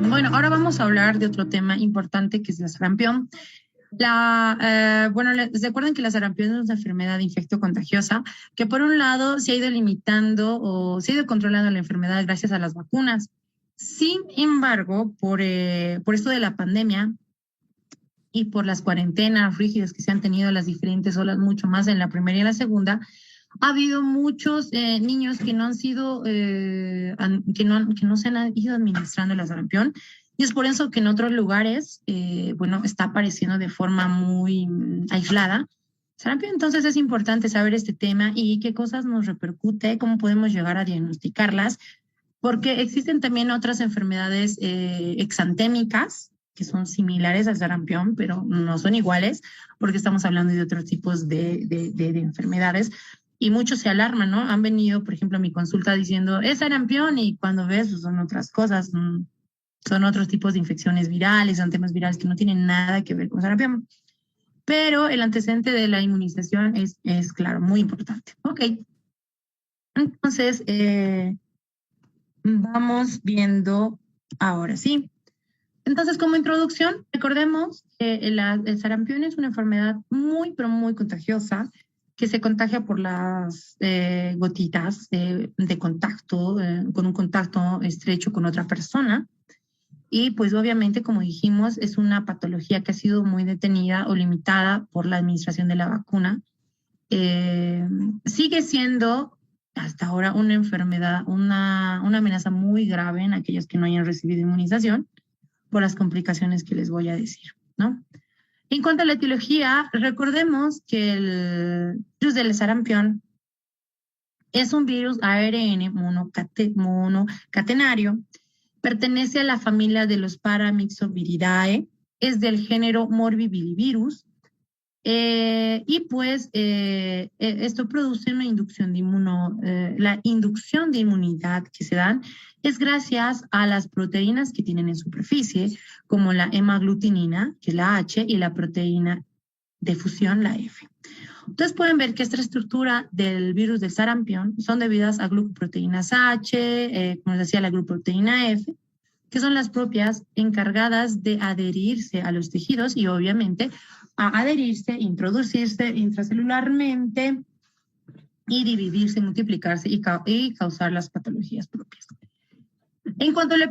Bueno, ahora vamos a hablar de otro tema importante que es la sarampión. ¿Se acuerdan que la sarampión es una enfermedad infecto-contagiosa que por un lado se ha ido limitando o se ha ido controlando la enfermedad gracias a las vacunas? Sin embargo, por esto de la pandemia y por las cuarentenas rígidas que se han tenido las diferentes olas, mucho más en la primera y en la segunda, ha habido muchos niños que no han sido, que no se han ido administrando la sarampión, y es por eso que en otros lugares, está apareciendo de forma muy aislada sarampión. Entonces es importante saber este tema y qué cosas nos repercute, cómo podemos llegar a diagnosticarlas, porque existen también otras enfermedades exantémicas que son similares al sarampión, pero no son iguales, porque estamos hablando de otros tipos de enfermedades. Y muchos se alarman, ¿no? Han venido, por ejemplo, a mi consulta diciendo, es sarampión, y cuando ves, pues, son otras cosas, son otros tipos de infecciones virales, son temas virales que no tienen nada que ver con sarampión. Pero el antecedente de la inmunización es claro, muy importante. Ok, entonces, vamos viendo ahora, ¿sí? Entonces, como introducción, recordemos que el sarampión es una enfermedad muy, pero muy contagiosa, que se contagia por las gotitas de contacto, con un contacto estrecho con otra persona. Y pues obviamente, como dijimos, es una patología que ha sido muy detenida o limitada por la administración de la vacuna. Sigue siendo hasta ahora una enfermedad, una amenaza muy grave en aquellos que no hayan recibido inmunización, por las complicaciones que les voy a decir, ¿no? En cuanto a la etiología, recordemos que el virus del sarampión es un virus ARN monocatenario, pertenece a la familia de los Paramyxoviridae, es del género Morbillivirus, esto produce una inducción de la inducción de inmunidad que se dan es gracias a las proteínas que tienen en superficie, como la hemaglutinina, que es la H, y la proteína de fusión, la F. Ustedes pueden ver que esta estructura del virus del sarampión son debidas a glucoproteínas H, como les decía, la glucoproteína F, que son las propias encargadas de adherirse a los tejidos y obviamente a adherirse, introducirse intracelularmente y dividirse, multiplicarse y causar las patologías propias. En cuanto a la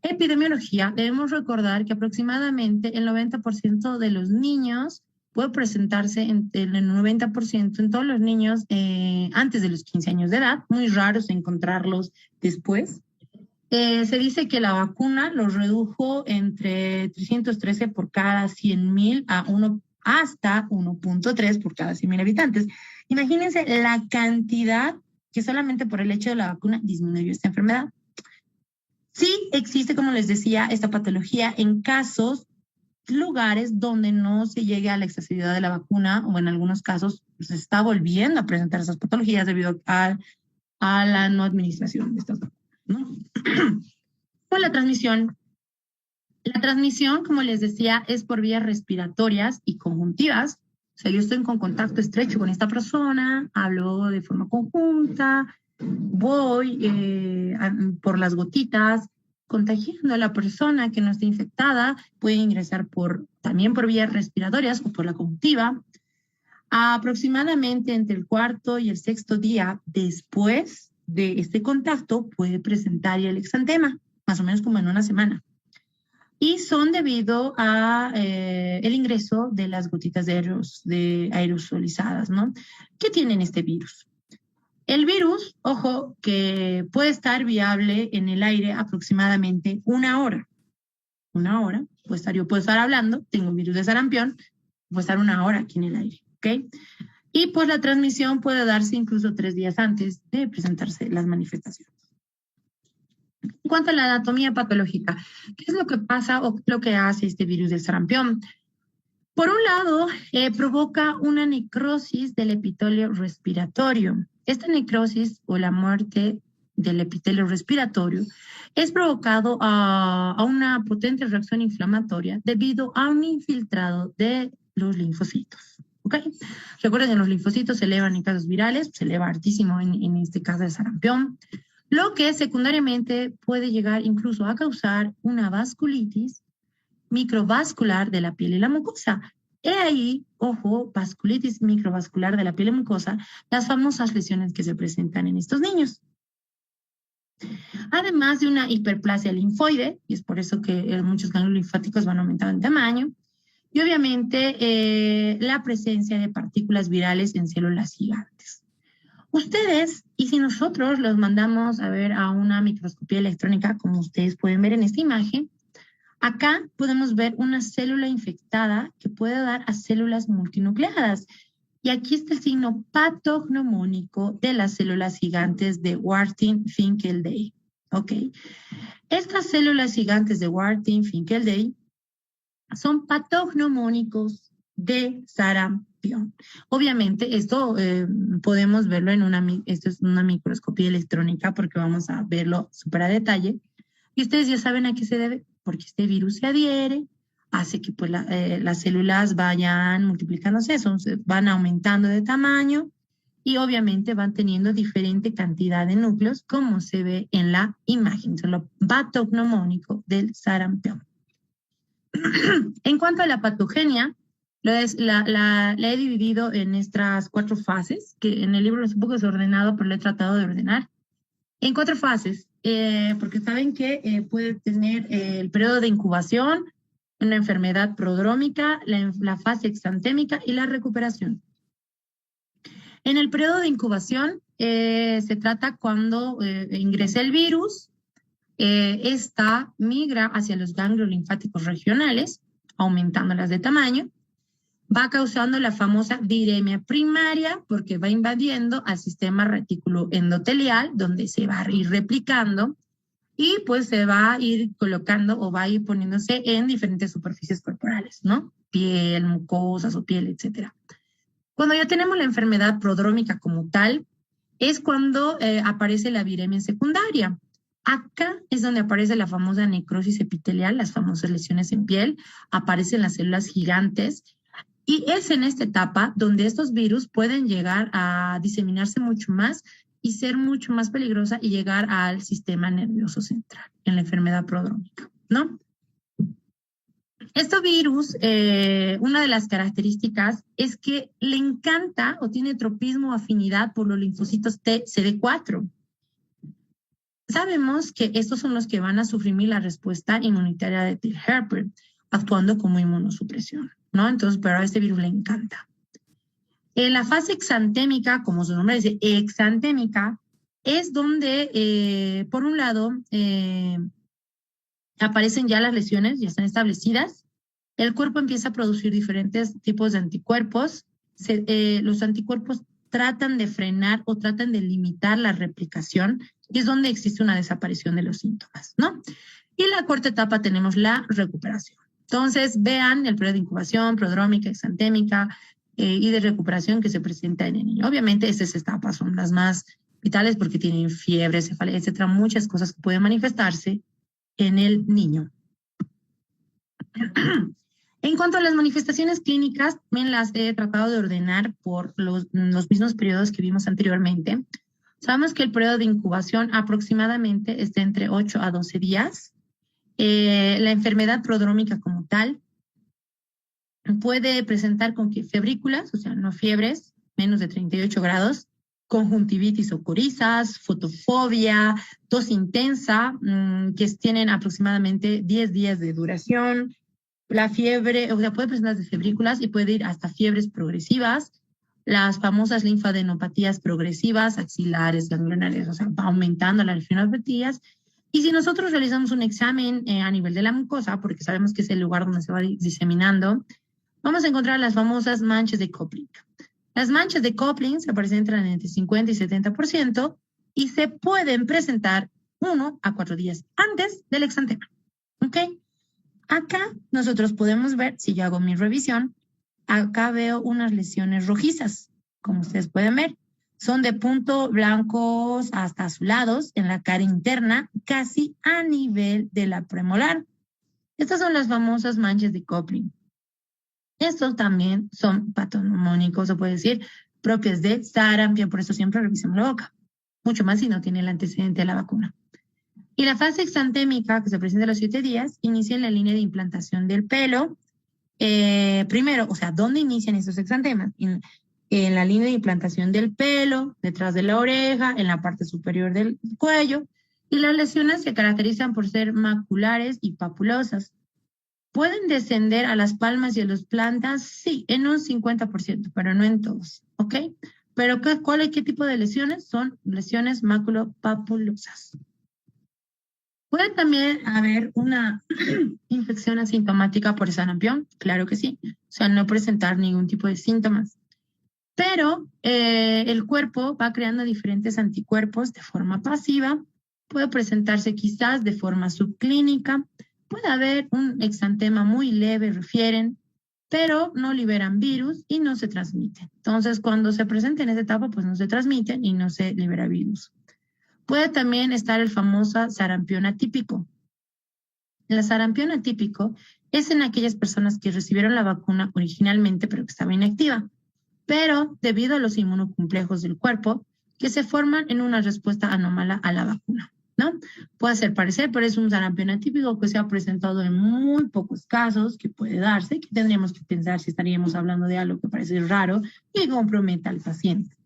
epidemiología, debemos recordar que aproximadamente el 90% de los niños puede presentarse en el 90% en todos los niños antes de los 15 años de edad, muy raros encontrarlos después. Se dice que la vacuna los redujo entre 313 por cada 100,000 hasta 1.3 por cada 100,000 habitantes. Imagínense la cantidad que solamente por el hecho de la vacuna disminuyó esta enfermedad. Sí existe, como les decía, esta patología en lugares donde no se llegue a la accesibilidad de la vacuna, o en algunos casos se está volviendo a presentar esas patologías debido a la no administración de estas vacunas, ¿no? Con la transmisión, como les decía, es por vías respiratorias y conjuntivas. O sea, yo estoy con contacto estrecho con esta persona, hablo de forma conjunta, voy por las gotitas, contagiando a la persona que no esté infectada, puede ingresar también por vías respiratorias o por la conjuntiva. Aproximadamente entre el cuarto y el sexto día después de este contacto puede presentar el exantema, más o menos como en una semana. Y son debido a el ingreso de las gotitas de aerosolizadas, ¿no? ¿Qué tienen este virus? El virus, ojo, que puede estar viable en el aire aproximadamente una hora. Una hora, yo puedo estar hablando, tengo un virus de sarampión, puedo estar una hora aquí en el aire, ¿ok? Y pues la transmisión puede darse incluso 3 días antes de presentarse las manifestaciones. En cuanto a la anatomía patológica, ¿qué es lo que pasa o lo que hace este virus del sarampión? Por un lado, provoca una necrosis del epitelio respiratorio. Esta necrosis o la muerte del epitelio respiratorio es provocado a una potente reacción inflamatoria debido a un infiltrado de los linfocitos. ¿Ok? Recuerden que los linfocitos se elevan en casos virales, se eleva hartísimo en este caso de sarampión. lo que secundariamente puede llegar incluso a causar una vasculitis microvascular de la piel y la mucosa. He ahí, ojo, vasculitis microvascular de la piel y mucosa, las famosas lesiones que se presentan en estos niños. Además de una hiperplasia linfoide, y es por eso que muchos ganglios linfáticos van aumentando en tamaño, y obviamente la presencia de partículas virales en células gigantes. Ustedes, y si nosotros los mandamos a ver a una microscopía electrónica, como ustedes pueden ver en esta imagen, acá podemos ver una célula infectada que puede dar a células multinucleadas. Y aquí está el signo patognomónico de las células gigantes de Warthin-Finkelday. ¿Ok? Estas células gigantes de Warthin-Finkelday son patognomónicos de sarampión. Obviamente, esto podemos verlo esto es una microscopía electrónica porque vamos a verlo súper a detalle. Y ustedes ya saben a qué se debe, porque este virus se adhiere, hace que pues, las células vayan multiplicándose, van aumentando de tamaño y obviamente van teniendo diferente cantidad de núcleos, como se ve en la imagen, es lo patognomónico del sarampión. En cuanto a la patogenia, la he dividido en estas 4 fases, que en el libro es un poco desordenado, pero lo he tratado de ordenar. En 4 fases, porque saben que puede tener el periodo de incubación, una enfermedad prodrómica, la fase exantémica y la recuperación. En el periodo de incubación se trata cuando ingresa el virus, esta migra hacia los ganglios linfáticos regionales, aumentándolas de tamaño, va causando la famosa viremia primaria porque va invadiendo al sistema retículo endotelial, donde se va a ir replicando y pues se va a ir colocando o va a ir poniéndose en diferentes superficies corporales, ¿no? Piel, mucosas o piel, etcétera. Cuando ya tenemos la enfermedad prodrómica como tal, es cuando aparece la viremia secundaria. Acá es donde aparece la famosa necrosis epitelial, las famosas lesiones en piel, aparecen las células gigantes, y es en esta etapa donde estos virus pueden llegar a diseminarse mucho más y ser mucho más peligrosa y llegar al sistema nervioso central en la enfermedad prodrómica, ¿no? Este virus, una de las características es que le encanta o tiene tropismo o afinidad por los linfocitos T CD4. Sabemos que estos son los que van a suprimir la respuesta inmunitaria de T-Helper, actuando como inmunosupresión, ¿no? Entonces, pero a este virus le encanta. En la fase exantémica, como su nombre dice, exantémica, es donde, por un lado, aparecen ya las lesiones, ya están establecidas. El cuerpo empieza a producir diferentes tipos de anticuerpos. Los anticuerpos tratan de frenar o tratan de limitar la replicación, y es donde existe una desaparición de los síntomas, ¿no? Y en la cuarta etapa tenemos la recuperación. Entonces, vean el periodo de incubación, prodrómica, exantémica y de recuperación que se presenta en el niño. Obviamente, estas etapas son las más vitales porque tienen fiebre, cefalea, etcétera, muchas cosas que pueden manifestarse en el niño. En cuanto a las manifestaciones clínicas, también las he tratado de ordenar por los mismos periodos que vimos anteriormente. Sabemos que el periodo de incubación aproximadamente está entre 8 a 12 días. La enfermedad prodrómica como tal puede presentar con febrículas, o sea, no fiebres, menos de 38 grados, conjuntivitis o corizas, fotofobia, tos intensa, que tienen aproximadamente 10 días de duración. La fiebre, o sea, puede presentarse febrículas y puede ir hasta fiebres progresivas, las famosas linfadenopatías progresivas, axilares, ganglionares, o sea, va aumentando las linfadopatías. Y si nosotros realizamos un examen a nivel de la mucosa, porque sabemos que es el lugar donde se va diseminando, vamos a encontrar las famosas manchas de Koplik. Las manchas de Koplik se presentan entre 50 y 70% y se pueden presentar 1 a 4 días antes del exantema. ¿Ok? Acá nosotros podemos ver, si yo hago mi revisión, acá veo unas lesiones rojizas, como ustedes pueden ver. Son de punto blancos hasta azulados en la cara interna, casi a nivel de la premolar. Estas son las famosas manchas de Koplik. Estos también son patognomónicos, se puede decir, propias de sarampión, por eso siempre revisamos la boca. mucho más si no tiene el antecedente de la vacuna. Y la fase exantémica, que se presenta a los 7 días, inicia en la línea de implantación del pelo. Primero, o sea, ¿dónde inician estos exantemas? En la línea de implantación del pelo, detrás de la oreja, en la parte superior del cuello, y las lesiones se caracterizan por ser maculares y papulosas. ¿Pueden descender a las palmas y a las plantas? Sí, en un 50%, pero no en todos, ¿ok? Pero ¿qué tipo de lesiones? Son lesiones maculopapulosas. ¿Puede también haber una infección asintomática por sarampión? Claro que sí. O sea, no presentar ningún tipo de síntomas. Pero el cuerpo va creando diferentes anticuerpos de forma pasiva. Puede presentarse quizás de forma subclínica. Puede haber un exantema muy leve, refieren, pero no liberan virus y no se transmiten. Entonces, cuando se presenta en esta etapa, pues no se transmiten y no se libera virus. Puede también estar el famoso sarampión atípico. El sarampión atípico es en aquellas personas que recibieron la vacuna originalmente, pero que estaba inactiva, pero debido a los inmunocomplejos del cuerpo que se forman en una respuesta anómala a la vacuna, ¿no? Puede ser parecer, pero es un sarampión atípico que se ha presentado en muy pocos casos, que puede darse, que tendríamos que pensar si estaríamos hablando de algo que parece raro y comprometa al paciente.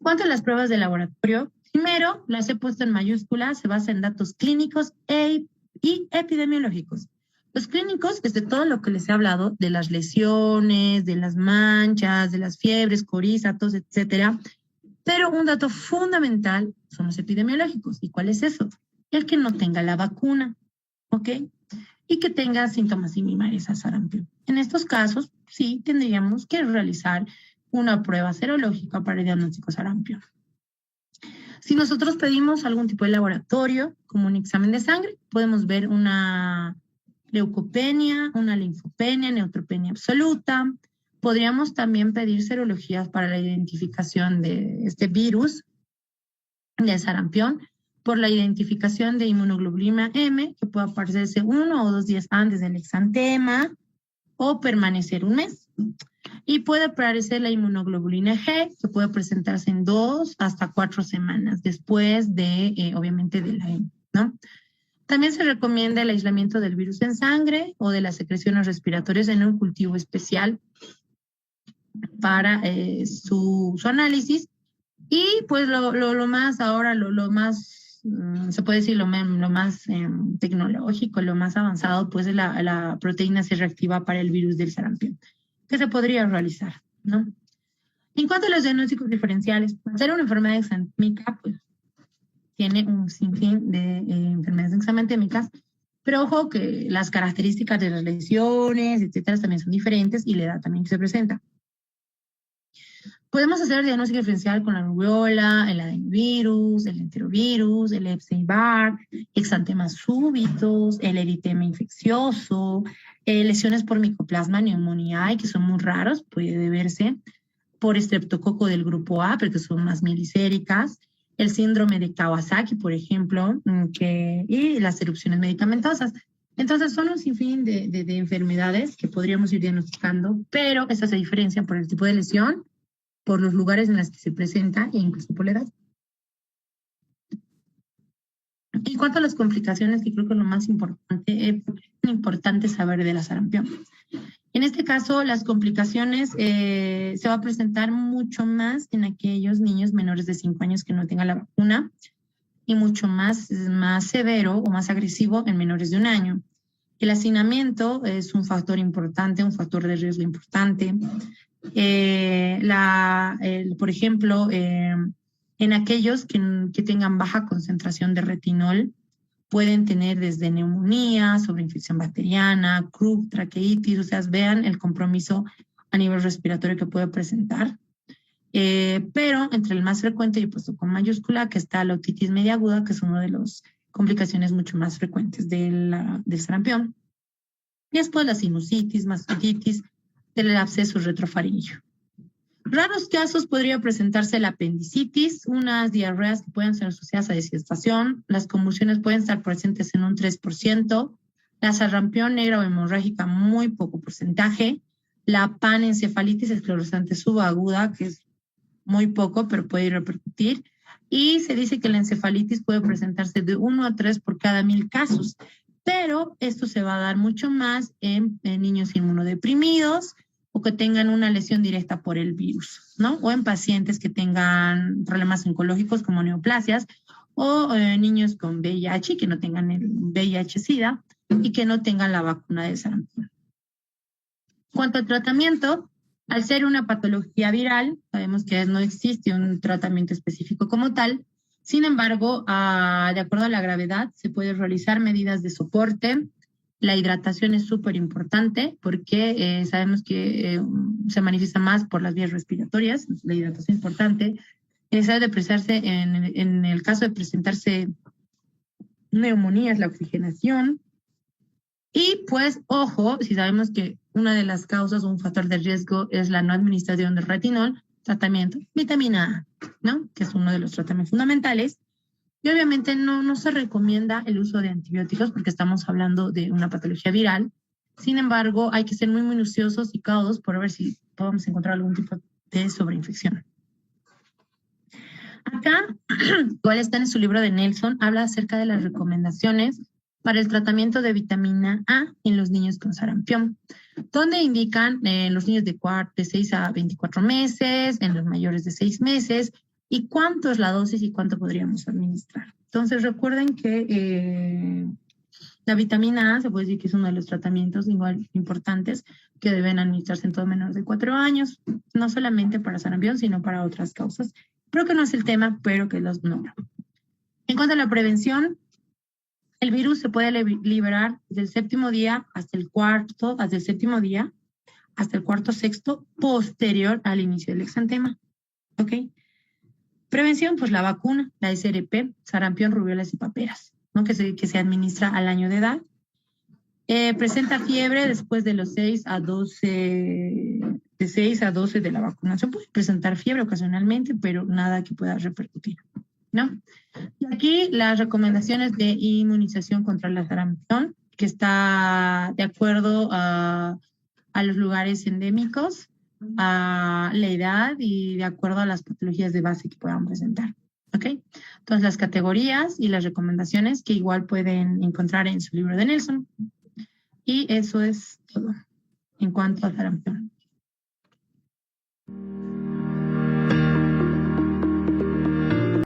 ¿Cuánto a las pruebas de laboratorio? Primero, las he puesto en mayúsculas, se basa en datos clínicos y epidemiológicos. Los clínicos es de todo lo que les he hablado, de las lesiones, de las manchas, de las fiebres, corízatos, etcétera. Pero un dato fundamental son los epidemiológicos. ¿Y cuál es eso? El que no tenga la vacuna, ¿ok? Y que tenga síntomas similares a sarampión. En estos casos, sí tendríamos que realizar una prueba serológica para el diagnóstico de sarampión. Si nosotros pedimos algún tipo de laboratorio, como un examen de sangre, podemos ver una leucopenia, una linfopenia, neutropenia absoluta. Podríamos también pedir serologías para la identificación de este virus de sarampión por la identificación de inmunoglobulina M, que puede aparecerse 1 o 2 días antes del exantema o permanecer un mes. Y puede aparecer la inmunoglobulina G, que puede presentarse en 2 hasta 4 semanas después de, obviamente, de la M, ¿no? También se recomienda el aislamiento del virus en sangre o de las secreciones respiratorias en un cultivo especial para su análisis. Y pues lo más ahora, lo más, se puede decir lo más tecnológico, lo más avanzado, pues es la proteína C reactiva para el virus del sarampión, que se podría realizar, ¿no? En cuanto a los diagnósticos diferenciales, hacer una enfermedad exantémica, pues tiene un sinfín de enfermedades exantémicas, pero ojo que las características de las lesiones, etcétera, también son diferentes y la edad también que se presenta. Podemos hacer diagnóstico diferencial con la rubiola, el adenovirus, el enterovirus, el Epstein-Barr, exantemas súbitos, el eritema infeccioso, lesiones por micoplasma pneumoniae, que son muy raros, puede deberse por estreptococo del grupo A, pero que son más milicéricas, el síndrome de Kawasaki, por ejemplo, y las erupciones medicamentosas. Entonces, son un sinfín de enfermedades que podríamos ir diagnosticando, pero estas se diferencian por el tipo de lesión, por los lugares en los que se presenta e incluso por la edad. En cuanto a las complicaciones, que creo que es lo más importante, es importante saber de la sarampión. En este caso, las complicaciones se va a presentar mucho más en aquellos niños menores de 5 años que no tengan la vacuna y mucho más severo o más agresivo en menores de 1 año. El hacinamiento es un factor importante, un factor de riesgo importante. Por ejemplo, en aquellos que tengan baja concentración de retinol, pueden tener desde neumonía, sobreinfección bacteriana, croup, traqueitis, o sea, vean el compromiso a nivel respiratorio que puede presentar. Pero entre el más frecuente, yo he puesto con mayúscula, que está la otitis media aguda, que es una de las complicaciones mucho más frecuentes del sarampión. Y después la sinusitis, mastitis, del absceso retrofaríngeo. Raros casos podría presentarse la apendicitis, unas diarreas que pueden ser asociadas a deshidratación, las convulsiones pueden estar presentes en un 3%, la sarampión negra o hemorrágica muy poco porcentaje, la panencefalitis esclerosante subaguda, que es muy poco, pero puede repercutir, y se dice que la encefalitis puede presentarse de 1 a 3 por cada 1000 casos, pero esto se va a dar mucho más en niños inmunodeprimidos o que tengan una lesión directa por el virus, ¿no? O en pacientes que tengan problemas oncológicos como neoplasias o niños con VIH que no tengan el VIH-Sida y que no tengan la vacuna de sarampión. En cuanto al tratamiento, al ser una patología viral, sabemos que no existe un tratamiento específico como tal. Sin embargo, de acuerdo a la gravedad, se pueden realizar medidas de soporte. La hidratación es súper importante porque sabemos que se manifiesta más por las vías respiratorias. La hidratación es importante. Necesario de precisarse en el caso de presentarse neumonías, la oxigenación. Y pues, ojo, si sabemos que una de las causas o un factor de riesgo es la no administración del retinol, tratamiento, vitamina A, ¿no? Que es uno de los tratamientos fundamentales. Y obviamente no se recomienda el uso de antibióticos porque estamos hablando de una patología viral. Sin embargo, hay que ser muy minuciosos y cautos por ver si podemos encontrar algún tipo de sobreinfección. Acá, igual está en su libro de Nelson, habla acerca de las recomendaciones para el tratamiento de vitamina A en los niños con sarampión, donde indican los niños de 6 a 24 meses, en los mayores de 6 meses, y cuánto es la dosis y cuánto podríamos administrar. Entonces recuerden que la vitamina A se puede decir que es uno de los tratamientos igual importantes que deben administrarse en todo menor de 4 años, no solamente para sarampión, sino para otras causas. Creo que no es el tema, pero que los nombro. En cuanto a la prevención, el virus se puede liberar desde el séptimo día hasta el cuarto, desde el séptimo día hasta el cuarto sexto posterior al inicio del exantema. ¿Ok? Prevención, pues la vacuna, la SRP, sarampión, rubiolas y paperas, ¿no? Que se administra al año de edad. Presenta fiebre después de los 6 a 12, de 6 a 12 de la vacunación. Puede presentar fiebre ocasionalmente, pero nada que pueda repercutir, ¿no? Y aquí las recomendaciones de inmunización contra la sarampión, que está de acuerdo a los lugares endémicos, a la edad y de acuerdo a las patologías de base que puedan presentar. ¿Ok? Entonces, las categorías y las recomendaciones que igual pueden encontrar en su libro de Nelson. Y eso es todo en cuanto a sarampión.